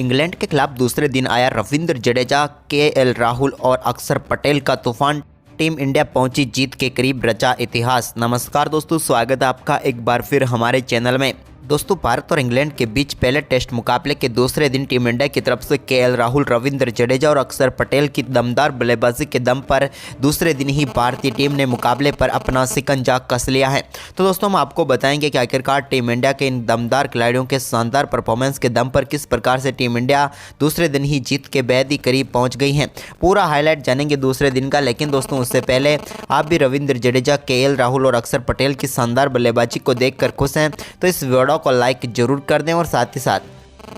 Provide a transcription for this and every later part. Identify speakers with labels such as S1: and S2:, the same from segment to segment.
S1: England के खिलाफ दूसरे दिन आया रविंद्र जडेजा, केएल राहुल और अक्षर पटेल का तूफान। टीम इंडिया पहुंची जीत के करीब, रचा इतिहास। नमस्कार दोस्तों, स्वागत है आपका एक बार फिर हमारे चैनल में। दोस्तों, भारत और इंग्लैंड के बीच पहले टेस्ट मुकाबले के दूसरे दिन टीम इंडिया की तरफ से केएल राहुल, रविंद्र जडेजा और अक्षर पटेल की दमदार बल्लेबाजी के दम पर दूसरे दिन ही भारतीय टीम ने मुकाबले पर अपना शिकंजा कस लिया है। तो दोस्तों, हम आपको बताएंगे कि आखिरकार टीम इंडिया के इन दमदार खिलाड़ियों के शानदार परफॉर्मेंस के दम पर किस प्रकार से टीम इंडिया दूसरे दिन ही जीत के बेहद ही करीब पहुँच गई है। पूरा हाईलाइट जानेंगे दूसरे दिन का। लेकिन दोस्तों, उससे पहले आप भी रविंद्र जडेजा, केएल राहुल और अक्षर पटेल की शानदार बल्लेबाजी को देखकर खुश हैं तो इस वीडियो को लाइक जरूर कर दें और साथ ही साथ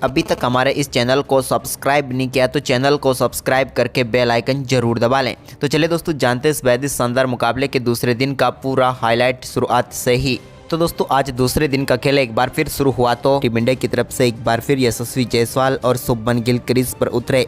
S1: अभी तक हमारे इस चैनल को सब्सक्राइब नहीं किया तो चैनल को सब्सक्राइब करके बेल आइकन जरूर दबा लें। तो चलिए दोस्तों, जानते हैं इस बेहद शानदार मुकाबले के दूसरे दिन का पूरा हाईलाइट शुरुआत से ही। तो दोस्तों, आज दूसरे दिन का खेल एक बार फिर शुरू हुआ तो टीम इंडिया की तरफ से एक बार फिर यशस्वी जायसवाल और शुभमन गिल क्रीज पर उतरे।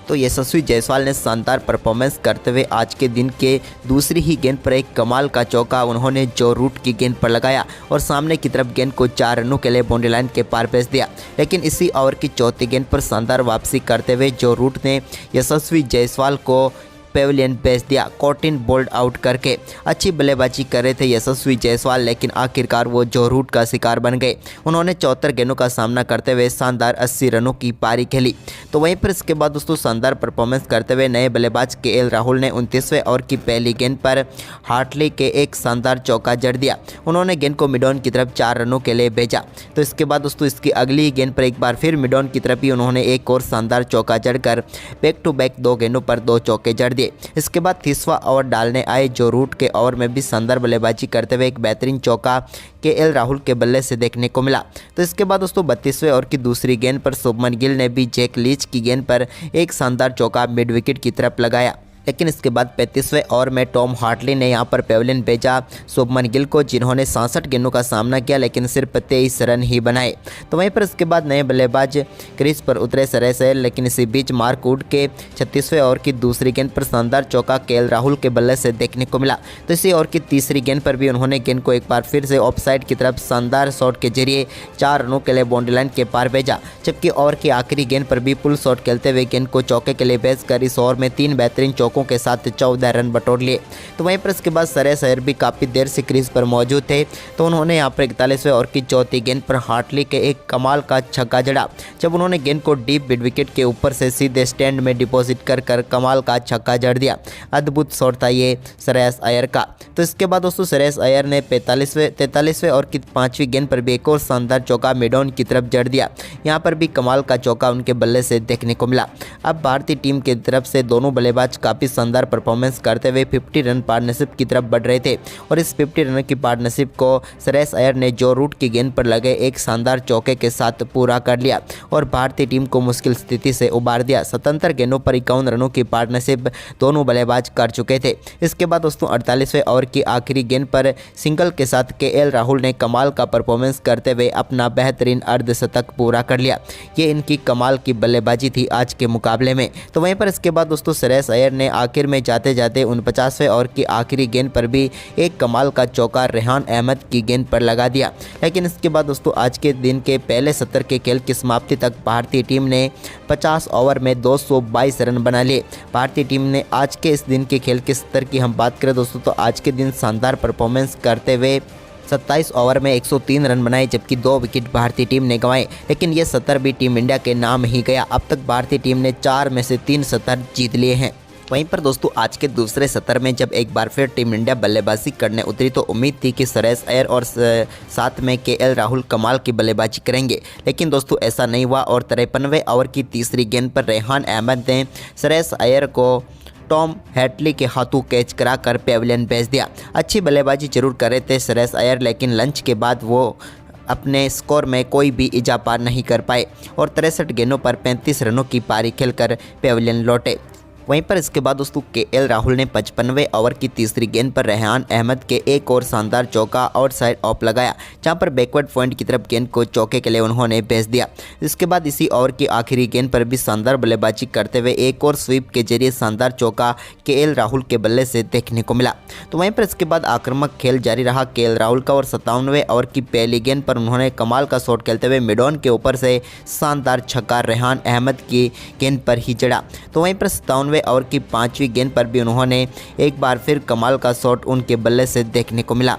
S1: तो यशस्वी जायसवाल ने शानदार परफॉर्मेंस करते हुए आज के दिन के दूसरी ही गेंद पर एक कमाल का चौका उन्होंने जो रूट की गेंद पर लगाया और सामने की तरफ गेंद को 4 रनों के लिए बाउंड्री लाइन के पार भेज दिया। लेकिन इसी ओवर की चौथी गेंद पर शानदार वापसी करते हुए जो रूट ने यशस्वी जायसवाल को पेविलियन भेज दिया। कोर्टिन बोल्ड आउट करके अच्छी बल्लेबाजी कर रहे थे यशस्वी जायसवाल, लेकिन आखिरकार वो जो रूट का शिकार बन गए। उन्होंने 74 गेंदों का सामना करते हुए शानदार 80 रनों की पारी खेली। तो वहीं पर इसके बाद दोस्तों शानदार परफॉर्मेंस करते हुए नए बल्लेबाज केएल राहुल ने 29वें ओवर की पहली गेंद पर हार्टली के एक शानदार चौका जड़ दिया। उन्होंने गेंद को मिडॉन की तरफ 4 रनों के लिए भेजा। तो इसके बाद दोस्तों इसकी अगली गेंद पर एक बार फिर मिडॉन की तरफ ही उन्होंने एक और शानदार चौका जड़कर बैक टू बैक 2 गेंदों पर 2 चौके जड़ दिए। इसके बाद 30वां ओवर डालने आए जो रूट के ओवर में भी शानदार बल्लेबाजी करते हुए एक बेहतरीन चौका केएल राहुल के बल्ले से देखने को मिला। तो इसके बाद दोस्तों 32वें ओवर की दूसरी गेंद पर शुभमन गिल ने भी जैक लीच की गेंद पर एक शानदार चौका मिड विकेट की तरफ लगाया। लेकिन इसके बाद 35वें ओवर में टॉम हार्टली ने यहां पर पेविलियन भेजा शुभमन गिल को, जिन्होंने 66 गेंदों का सामना किया लेकिन सिर्फ 23 रन ही बनाए। तो वहीं पर इसके बाद नए बल्लेबाज क्रीज पर उतरे श्रेयस अय्यर, लेकिन इसी बीच मार्क वुड के 36वें ओवर की दूसरी गेंद पर शानदार चौका केएल राहुल के बल्ले से देखने को मिला। तो इसी ओवर की तीसरी गेंद पर भी उन्होंने गेंद को एक बार फिर से ऑफ साइड की तरफ शानदार शॉट के जरिए 4 रनों के लिए बाउंड्री लाइन के पार भेजा। जबकि ओवर की आखिरी गेंद पर भी पुल शॉट खेलते हुए गेंद को चौके के लिए भेजकर इस ओवर में 3 बेहतरीन चौकों के साथ 14 रन बटोर लिए। तो वहीं पर इसके बाद श्रेयस अय्यर भी काफ़ी देर से क्रीज पर मौजूद थे। तो उन्होंने यहाँ पर 41वें ओवर की चौथी गेंद पर हार्टली के एक कमाल का छक्का जड़ा, जब उन्होंने गेंद को डीप मिड विकेट के ऊपर से सीधे स्टैंड में डिपॉजिट कर कमाल का छक्का जड़ दिया। अद्भुत शॉट था ये श्रेयस अय्यर का। तो इसके बाद दोस्तों श्रेयस अय्यर ने 43वें ओवर की 5वीं गेंद पर भी एक और शानदार चौका मिडॉन की तरफ जड़ दिया। यहाँ पर भी कमाल का चौका उनके बल्ले से देखने को मिला। अब भारतीय टीम की तरफ से दोनों बल्लेबाज काफ़ी शानदार परफॉर्मेंस करते हुए 50 रन पार्टनरशिप की तरफ बढ़ रहे थे और इस 50 रन की पार्टनरशिप को श्रेयस अय्यर ने जो रूट की गेंद पर लगे एक शानदार चौके के साथ पूरा कर लिया और भारतीय टीम को मुश्किल स्थिति से उबार दिया। 77 गेंदों पर 51 रनों की पार्टनरशिप दोनों बल्लेबाज कर चुके थे। इसके बाद दोस्तों 48वें ओवर की आखिरी गेंद पर सिंगल के साथ केएल राहुल ने कमाल का परफॉर्मेंस करते हुए अपना बेहतरीन अर्धशतक पूरा कर लिया। ये इनकी कमाल की बल्लेबाजी थी आज के मुकाबले में। तो वहीं पर इसके बाद दोस्तों श्रेयस अय्यर ने आखिर में जाते जाते 49वें ओवर की आखिरी गेंद पर भी एक कमाल का चौका रेहान अहमद की गेंद पर लगा दिया। लेकिन इसके बाद दोस्तों आज के दिन के पहले सत्र के खेल की समाप्ति तक भारतीय टीम ने 50 ओवर में 222 रन बना लिए। भारतीय टीम ने आज के इस दिन के खेल के स्तर की हम बात करें दोस्तों तो आज के दिन शानदार परफॉर्मेंस करते हुए 27 ओवर में 103 रन बनाए, जबकि 2 विकेट भारतीय टीम ने गंवाए। लेकिन ये सत्र भी टीम इंडिया के नाम ही गया। अब तक भारतीय टीम ने 4 में से 3 सत्र जीत लिए हैं। वहीं पर दोस्तों आज के दूसरे सत्र में जब एक बार फिर टीम इंडिया बल्लेबाजी करने उतरी तो उम्मीद थी कि श्रेयस अय्यर और साथ में केएल राहुल कमाल की बल्लेबाजी करेंगे। लेकिन दोस्तों ऐसा नहीं हुआ और 53वें ओवर की तीसरी गेंद पर रेहान अहमद ने श्रेयस अय्यर को टॉम हैटली के हाथों कैच कराकर पेविलियन भेज दिया। अच्छी बल्लेबाजी जरूर कर रहे थे श्रेयस अय्यर, लेकिन लंच के बाद वो अपने स्कोर में कोई भी इजाफा नहीं कर पाए और 63 गेंदों पर 35 रनों की पारी खेलकर पेविलियन लौटे। वहीं पर इसके बाद दोस्तों केएल राहुल ने 55वें ओवर की तीसरी गेंद पर रेहान अहमद के एक और शानदार चौका आउटसाइड ऑफ लगाया, जहां पर बैकवर्ड पॉइंट की तरफ गेंद को चौके के लिए उन्होंने भेज दिया। इसके बाद इसी ओवर की आखिरी गेंद पर भी शानदार बल्लेबाजी करते हुए एक और स्वीप के जरिए शानदार चौका केएल राहुल के बल्ले से देखने को मिला। तो वहीं पर इसके बाद आक्रामक खेल जारी रहा केएल राहुल का और 57वें ओवर की पहली गेंद पर उन्होंने कमाल का शॉट खेलते हुए मिडॉन के ऊपर से शानदार छक्का रेहान अहमद की गेंद पर ही जड़ा। तो वहीं पर 57वें ओवर की 5वीं गेंद पर भी उन्होंने एक बार फिर कमाल का शॉट उनके बल्ले से देखने को मिला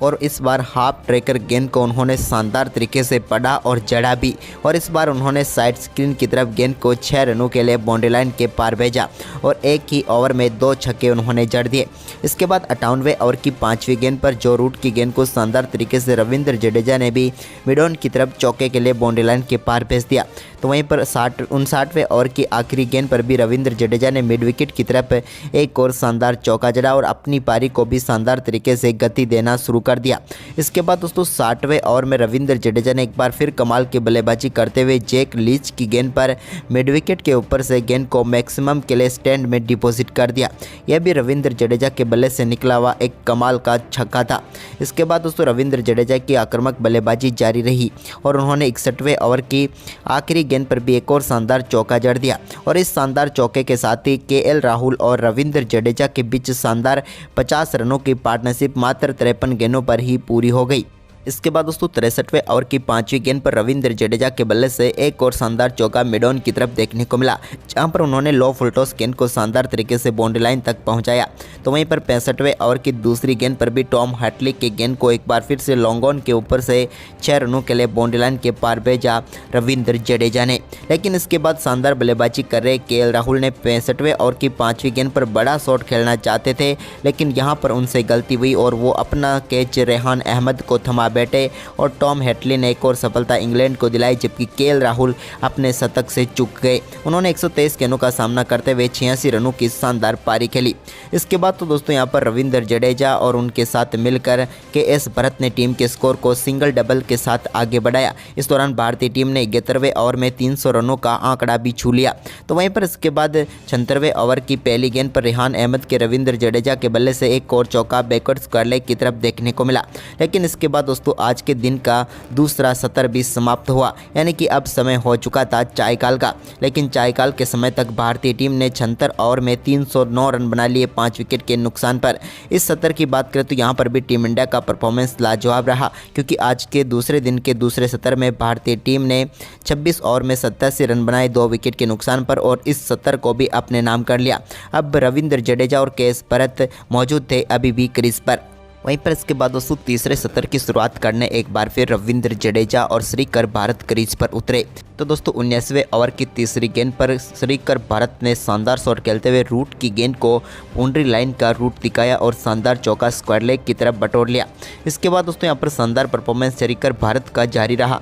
S1: और इस बार हाफ ट्रैकर गेंद को उन्होंने शानदार तरीके से पढ़ा और जड़ा भी, और इस बार उन्होंने साइड स्क्रीन की तरफ गेंद को 6 रनों के लिए बाउंड्री लाइन के पार भेजा और एक ही ओवर में 2 छक्के उन्होंने जड़ दिए। इसके बाद 58वें ओवर की 5वीं गेंद पर जो रूट की गेंद को शानदार तरीके से रविंद्र जडेजा ने भी मिडॉन की तरफ चौके के लिए बाउंड्री लाइन के पार भेज दिया। तो वहीं पर 59वें ओवर की आखिरी गेंद पर भी रविंद्र जडेजा ने मिड विकेट की तरफ एक और शानदार चौका जड़ा और अपनी पारी को भी शानदार तरीके से गति देना शुरू कर दिया। इसके बाद दोस्तों 60वें ओवर में रविंद्र जडेजा ने एक बार फिर कमाल की बल्लेबाजी करते हुए जैक लीच की गेंद पर मिड विकेट के ऊपर से गेंद को मैक्सिमम के लिए स्टैंड में डिपॉजिट कर दिया। यह भी रविंद्र जडेजा के बल्ले से निकला हुआ एक कमाल का छक्का था। इसके बाद दोस्तों रविंद्र जडेजा की आक्रामक बल्लेबाजी जारी रही और उन्होंने 61वें ओवर की आखिरी गेंद पर भी एक और शानदार चौका जड़ दिया और इस शानदार चौके के साथ ही केएल राहुल और रविंद्र जडेजा के बीच शानदार 50 रनों की पार्टनरशिप मात्र 53 गेंदों पर ही पूरी हो गई। इसके बाद दोस्तों 63वें ओवर की 5वीं गेंद पर रविंद्र जडेजा के बल्ले से एक और शानदार चौका मिडॉन की तरफ देखने को मिला, जहां पर उन्होंने लो फुल टॉस गेंद को शानदार तरीके से बाउंड्री लाइन तक पहुंचाया। तो वहीं पर 65वें ओवर की दूसरी गेंद पर भी टॉम हैटली के गेंद को एक बार फिर से लॉन्ग ऑन के ऊपर से 6 रनों के लिए बाउंड्री लाइन के पार भेजा रविंद्र जडेजा ने। लेकिन इसके बाद शानदार बल्लेबाजी कर रहे केएल राहुल ने 65वें ओवर की 5वीं गेंद पर बड़ा शॉट खेलना चाहते थे, लेकिन यहां पर उनसे गलती हुई और वो अपना कैच रेहान अहमद को थमा बैठे और टॉम हैटली ने एक और सफलता इंग्लैंड को दिलाई, जबकि केएल राहुल अपने शतक से चूक गए। उन्होंने 123 गेंदों का सामना करते हुए 86 रनों की शानदार पारी खेली। इसके बाद तो दोस्तों यहां पर रविंद्र जडेजा और उनके साथ मिलकर केएस भरत ने टीम के स्कोर को सिंगल डबल के साथ आगे बढ़ाया। इस दौरान भारतीय टीम ने 71वें ओवर में 300 रनों का आंकड़ा भी छू लिया। तो वहीं पर इसके बाद 76वें ओवर की पहली गेंद पर रेहान अहमद के रविंद्र जडेजा के बल्ले से एक और चौका बैकवर्ड स्क्वायर लेग की तरफ देखने को मिला। लेकिन इसके बाद दोस्तों आज के दिन का दूसरा सत्र भी समाप्त हुआ, यानी कि अब समय हो चुका था चायकाल का। लेकिन चायकाल के समय तक भारतीय टीम ने 76 ओवर में 309 रन बना लिए 5 विकेट के नुकसान पर। इस सत्र की बात करें तो यहाँ पर भी टीम इंडिया का परफॉर्मेंस लाजवाब रहा, क्योंकि आज के दूसरे दिन के दूसरे सत्र में भारतीय टीम ने 26 ओवर में 87 रन बनाए 2 विकेट के नुकसान पर और इस सत्र को भी अपने नाम कर लिया। अब रविंद्र जडेजा और केएस भरत मौजूद थे अभी भी क्रीज पर। वहीं पर इसके बाद दोस्तों तीसरे सत्र की शुरुआत करने एक बार फिर रविंद्र जडेजा और श्रीकर भारत क्रीज पर उतरे। तो दोस्तों 19वें ओवर की तीसरी गेंद पर श्रीकर भारत ने शानदार शॉट खेलते हुए रूट की गेंद को बाउंड्री लाइन का रूट दिखाया और शानदार चौका स्क्वायर लेग की तरफ बटोर लिया। इसके बाद दोस्तों यहाँ पर शानदार परफॉर्मेंस श्रीकर भारत का जारी रहा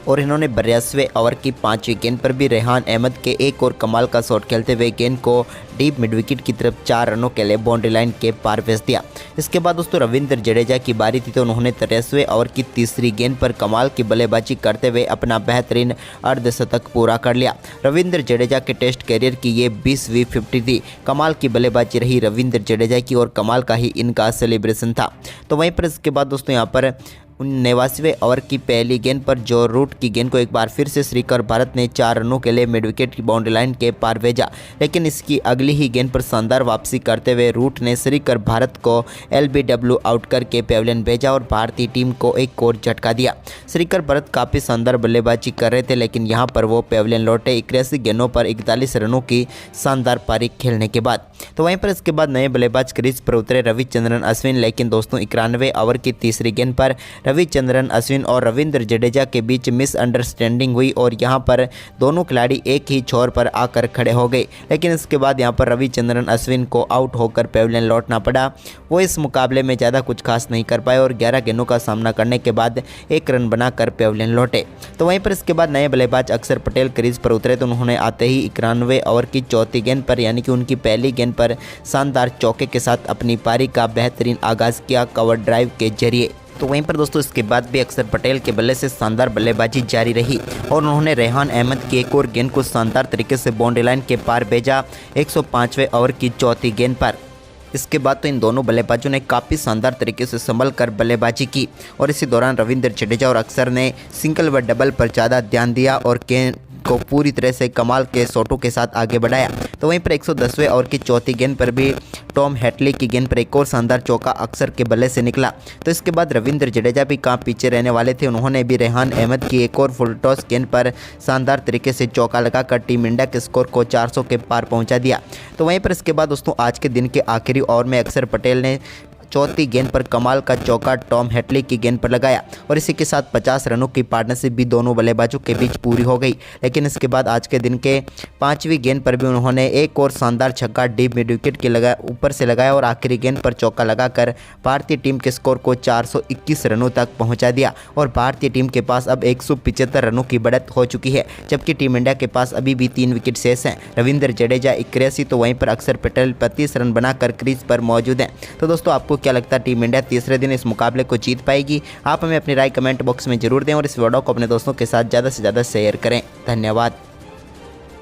S1: और इन्होंने 82वें ओवर की 5वीं गेंद पर भी रेहान अहमद के एक और कमाल का शॉट खेलते हुए गेंद को डीप मिड विकेट की तरफ 4 रनों के लिए बाउंड्री लाइन के पार भेज दिया। इसके बाद दोस्तों रविंद्र जडेजा की बारी थी, तो उन्होंने 83वें ओवर की तीसरी गेंद पर कमाल की बल्लेबाजी करते हुए अपना बेहतरीन अर्धशतक पूरा कर लिया। रविंद्र जडेजा के टेस्ट कैरियर की ये 20वीं 50 थी। कमाल की बल्लेबाजी रही रविंद्र जडेजा की और कमाल का ही इनका सेलिब्रेशन था। तो वहीं पर इसके बाद दोस्तों यहाँ पर 89वें ओवर की पहली गेंद पर जो रूट की गेंद को एक बार फिर से श्रीकर भारत ने 4 रनों के लिए मिड विकेट की बाउंड्री लाइन के पार भेजा, लेकिन इसकी अगली ही गेंद पर शानदार वापसी करते हुए रूट ने श्रीकर भारत को LBW आउट करके पेविलियन भेजा और भारतीय टीम को एक और झटका दिया। श्रीकर भारत काफ़ी शानदार बल्लेबाजी कर रहे थे, लेकिन यहाँ पर वो पेविलियन लौटे 81 गेंदों पर 41 रनों की शानदार पारी खेलने के बाद। तो वहीं पर इसके बाद नए बल्लेबाज क्रीज पर उतरे रविचंद्रन अश्विन, लेकिन दोस्तों 91वें ओवर की तीसरी गेंद पर रविचंद्रन अश्विन और रविंद्र जडेजा के बीच मिसअंडरस्टैंडिंग हुई और यहां पर दोनों खिलाड़ी एक ही छोर पर आकर खड़े हो गए। लेकिन इसके बाद यहां पर रविचंद्रन अश्विन को आउट होकर पेविलियन लौटना पड़ा। वो इस मुकाबले में ज़्यादा कुछ खास नहीं कर पाए और 11 गेंदों का सामना करने के बाद 1 रन बनाकर पेविलियन लौटे। तो वहीं पर इसके बाद नए बल्लेबाज अक्षर पटेल क्रीज पर उतरे, तो उन्होंने आते ही 91वें ओवर की चौथी गेंद पर यानी कि उनकी पहली गेंद पर शानदार चौके के साथ अपनी पारी का बेहतरीन आगाज़ किया कवर ड्राइव के जरिए। तो वहीं पर दोस्तों इसके बाद भी अक्षर पटेल के बल्ले से शानदार बल्लेबाजी जारी रही और उन्होंने रेहान अहमद की एक और गेंद को शानदार तरीके से बाउंड्री लाइन के पार भेजा 105वें ओवर की चौथी गेंद पर। इसके बाद तो इन दोनों बल्लेबाजों ने काफ़ी शानदार तरीके से संभल कर बल्लेबाजी की और इसी दौरान रविंद्र जडेजा और अक्षर ने सिंगल व डबल पर ज़्यादा ध्यान दिया और गेंद को पूरी तरह से कमाल के शॉटों के साथ आगे बढ़ाया। तो वहीं पर 110वें ओवर की चौथी गेंद पर भी टॉम हैटली की गेंद पर एक और शानदार चौका अक्षर के बल्ले से निकला। तो इसके बाद रविंद्र जडेजा भी कहाँ पीछे रहने वाले थे, उन्होंने भी रेहान अहमद की एक और फुल टॉस गेंद पर शानदार तरीके से चौका लगाकर टीम इंडिया के स्कोर को 400 के पार पहुंचा दिया। तो वहीं पर इसके बाद दोस्तों आज के दिन के आखिरी ओवर में अक्षर पटेल ने चौथी गेंद पर कमाल का चौका टॉम हैटली की गेंद पर लगाया और इसी के साथ 50 रनों की पार्टनरशिप भी दोनों बल्लेबाजों के बीच पूरी हो गई। लेकिन इसके बाद आज के दिन के 5वीं गेंद पर भी उन्होंने एक और शानदार छक्का डीप मिड विकेट के ऊपर से लगाया और आखिरी गेंद पर चौका लगाकर भारतीय टीम के स्कोर को 421 रनों तक पहुंचा दिया और भारतीय टीम के पास अब 175 रनों की बढ़त हो चुकी है, जबकि टीम इंडिया के पास अभी भी 3 विकेट शेष हैं। रविंद्र जडेजा 81 तो वहीं पर अक्षर पटेल 35 रन बनाकर क्रीज पर मौजूद हैं। तो दोस्तों आपको क्या लगता है टीम इंडिया तीसरे दिन इस मुकाबले को जीत पाएगी? आप हमें अपनी राय कमेंट बॉक्स में जरूर दें और इस वीडियो को अपने दोस्तों के साथ ज़्यादा से ज़्यादा शेयर करें। धन्यवाद।